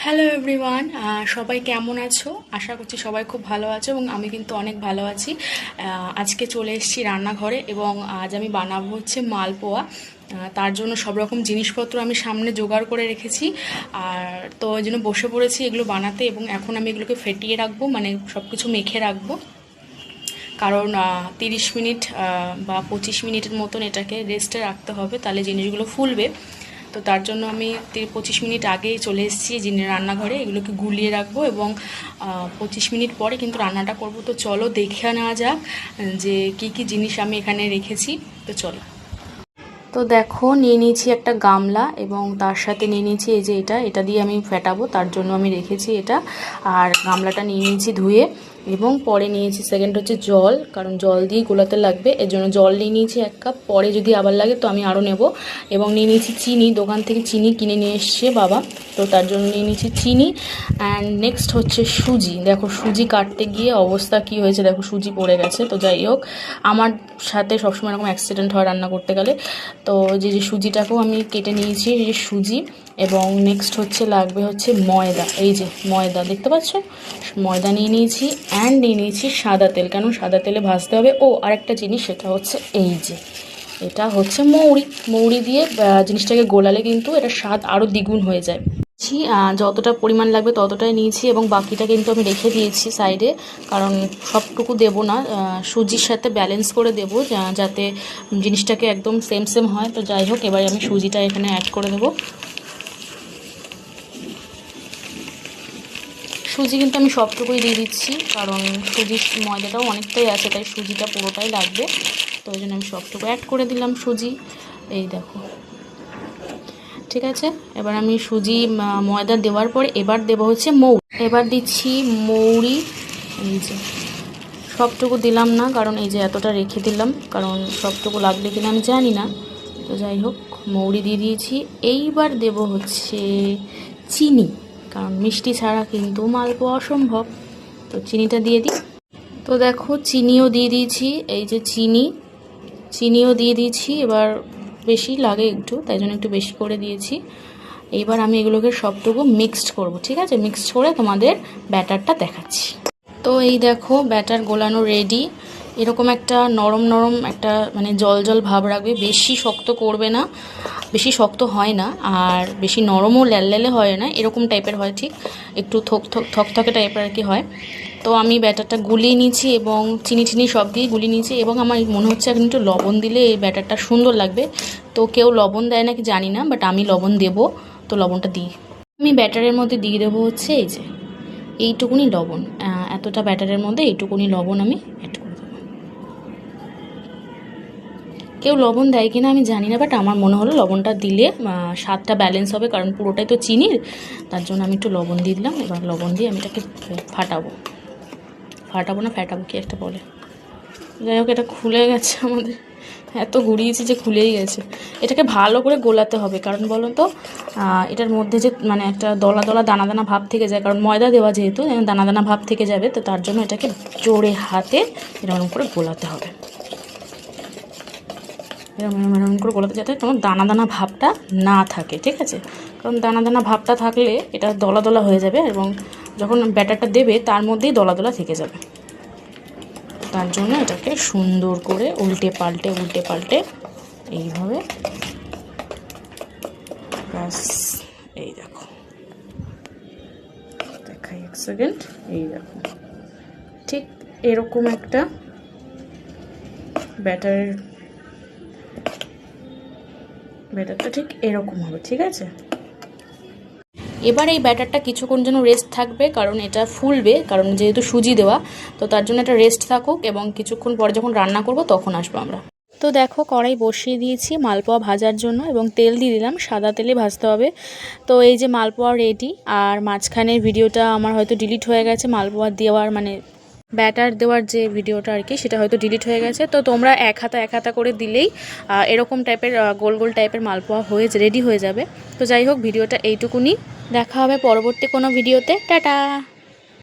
Hello everyone, সবাই কেমন আছো? আশা করছি সবাই খুব ভালো আছো এবং আমি কিন্তু অনেক ভালো আছি। আজকে চলে এসেছি রান্নাঘরে এবং আজ আমি বানাবো হচ্ছে মালপোয়া। তার জন্য সব রকম জিনিসপত্র আমি সামনে জোগাড় করে রেখেছি। আর তো ওই জন্য বসে পড়েছি এগুলো বানাতে এবং এখন আমি এগুলোকে ফেটিয়ে রাখবো, মানে সব কিছু মেখে রাখবো। কারণ 30 মিনিট বা 25 মিনিটের মতন এটাকে রেস্টে রাখতে হবে, তাহলে জিনিসগুলো ফুলবে। তো তার জন্য আমি 25 মিনিট আগেই চলে এসেছি রান্নাঘরে, এগুলোকে গুলিয়ে রাখবো এবং 25 মিনিট পরে কিন্তু রান্নাটা করব। তো চলো দেখে নেওয়া যাক যে কি কি জিনিস আমি এখানে রেখেছি। তো চলো। তো দেখো, নিয়ে নিয়েছি একটা গামলা এবং তার সাথে নিয়ে নিয়েছি এই যে এটা দিয়ে আমি ফেটাবো, তার জন্য আমি রেখেছি এটা। আর গামলাটা নিয়ে নিয়েছি ধুয়ে এবং পরে নিয়েছি সেকেন্ড হচ্ছে জল, কারণ জল দিয়ে গোলাতে লাগবে, এর জন্য জল নিয়ে নিয়েছি 1 কাপ। পরে যদি আবার লাগে তো আমি আরও নেব। এবং নিয়ে নিয়েছি চিনি, দোকান থেকে চিনি কিনে নিয়ে এসছে বাবা, তো তার জন্য নিয়ে নিয়েছি চিনি। অ্যান্ড নেক্সট হচ্ছে সুজি। দেখো সুজি কাটতে গিয়ে অবস্থা কি হয়েছে, দেখো সুজি পড়ে গেছে। তো যাই হোক, আমার সাথে সবসময় এরকম অ্যাক্সিডেন্ট হয় রান্না করতে গেলে। তো যে সুজিটাকেও আমি কেটে নিয়েছি, এই যে সুজি। এবং নেক্সট হচ্ছে লাগবে হচ্ছে ময়দা, এই যে ময়দা দেখতে পাচ্ছ, ময়দা নিয়ে নিয়েছি। অ্যান্ড নিয়ে নিয়েছি সাদা তেল, কেন সাদা তেলে ভাজতে হবে। ও আরেকটা জিনিস, সেটা হচ্ছে এই যে এটা হচ্ছে মৌরি দিয়ে জিনিসটাকে গোলালে কিন্তু এটা স্বাদ আরও দ্বিগুণ হয়ে যায়। যতটা পরিমাণ লাগবে ততটাই নিয়েছি এবং বাকিটা কিন্তু আমি রেখে দিয়েছি সাইডে, কারণ সবটুকু দেবো না, সুজির সাথে ব্যালেন্স করে দেবো যাতে জিনিসটাকে একদম সেম হয়। তো যাই হোক, এবারে আমি সুজিটা এখানে অ্যাড করে দেবো। সুজি কিন্তু আমি সবটুকুই দিয়ে দিচ্ছি, কারণ সুজির ময়দাটাও অনেকটাই আছে, তাই সুজিটা পুরোটাই লাগবে। তো ওই জন্য আমি সবটুকু অ্যাড করে দিলাম সুজি। এই দেখো, ঠিক আছে। এবার আমি সুজি ময়দা দেওয়ার পরে এবার দেবো হচ্ছে এবার দিচ্ছি মৌরি। এই যে সবটুকু দিলাম না, কারণ এই যে এতটা রেখে দিলাম, কারণ সবটুকু লাগবে কিনা আমি জানি না। তো যাই হোক, মৌরি দিয়ে দিয়েছি। এইবার দেব হচ্ছে চিনি, কারণ মিষ্টি ছাড়া কিন্তু মালপোয়া অসম্ভব। তো চিনিটা দিয়ে দিই। তো দেখো, চিনিও দিয়ে দিয়েছি, এই যে চিনিও দিয়ে দিয়েছি। এবার বেশি লাগে একটু, তাই জন্য একটু বেশি করে দিয়েছি। এইবার আমি এগুলোকে সবটুকু মিক্সড করব, ঠিক আছে। মিক্সড করে তোমাদের ব্যাটারটা দেখাচ্ছি। তো এই দেখো, ব্যাটার গোলানো রেডি। এরকম একটা নরম একটা মানে জল ভাব রাখবে, বেশি শক্ত করবে না, বেশি শক্ত হয় না, আর বেশি নরমও ল্যালে হয় না, এরকম টাইপের হয়, ঠিক একটু থকথকে টাইপের আর কি হয়। তো আমি ব্যাটারটা গুলিয়ে নিয়েছি এবং চিনি সব দিয়ে গুলিয়ে নিয়েছি এবং আমার মনে হচ্ছে এখন একটু লবণ দিলে এই ব্যাটারটা সুন্দর লাগবে। তো কেউ লবণ দেয় নাকি জানি না, বাট আমি লবণ দেবো। তো লবণটা দিই, আমি ব্যাটারের মধ্যে দিয়ে দেবো হচ্ছে এই যে এইটুকুনি লবণ। এতটা ব্যাটারের মধ্যে এইটুকুনি লবণ আমি অ্যাড করে দেবো। কেউ লবণ দেয় কিনা আমি জানি না, বাট আমার মনে হলো লবণটা দিলে স্বাদটা ব্যালেন্স হবে, কারণ পুরোটাই তো চিনির, তার জন্য আমি একটু লবণ দিয়ে দিলাম। এবার লবণ দিয়ে আমি এটাকে ফাটাবো কি একটা বলে। যাই হোক, এটা খুলে গেছে, আমাদের এত ঘুরিয়েছি যে খুলেই গেছে। এটাকে ভালো করে গোলাতে হবে, কারণ বলো তো এটার মধ্যে যে মানে একটা দলা দানা ভাব থেকে যায়, কারণ ময়দা দেওয়া যেহেতু দানা ভাব থেকে যাবে। তো তার জন্য এটাকে জোরে হাতে এরকম করে গোলাতে হবে, এরকম করে গোলাতে, যাতে তোমার দানা ভাবটা না থাকে, ঠিক আছে। কারণ দানা ভাবটা থাকলে এটা দলা হয়ে যাবে এবং যখন ব্যাটারটা দেবে তার মধ্যেই দলা থেকে যাবে। তার জন্য এটাকে সুন্দর করে উল্টে পাল্টে এইভাবে, ব্যাস। এই দেখো, দেখাই 1 সেকেন্ড। এই দেখো, ঠিক এরকম একটা ব্যাটারটা ঠিক এরকম হবে, ঠিক আছে। এবার এই ব্যাটারটা কিছুক্ষণ যেন রেস্ট থাকবে, কারণ এটা ফুলবে, কারণ যেহেতু সুজি দেওয়া, তো তার জন্য এটা রেস্ট থাকুক এবং কিছুক্ষণ পরে যখন রান্না করব তখন আসবো আমরা। তো দেখো, কড়াই বসিয়ে দিয়েছি মালপোয়া ভাজার জন্য এবং তেল দিয়ে দিলাম, সাদা তেলে ভাজতে হবে। তো এই যে মালপোয়া রেডি। আর মাঝখানের ভিডিওটা আমার হয়তো ডিলিট হয়ে গেছে, মালপোয়া দেওয়ার মানে ব্যাটার দেওয়ার যে ভিডিওটা আর কি, সেটা হয়তো ডিলিট হয়ে গেছে। তো তোমরা এক হাতা করে দিলেই এরকম টাইপের গোল টাইপের মালপোয়া রেডি হয়ে যাবে। তো যাই হোক, ভিডিওটা এইটুকুনি, দেখা হবে পরবর্তী কোনো ভিডিওতে। টাটা।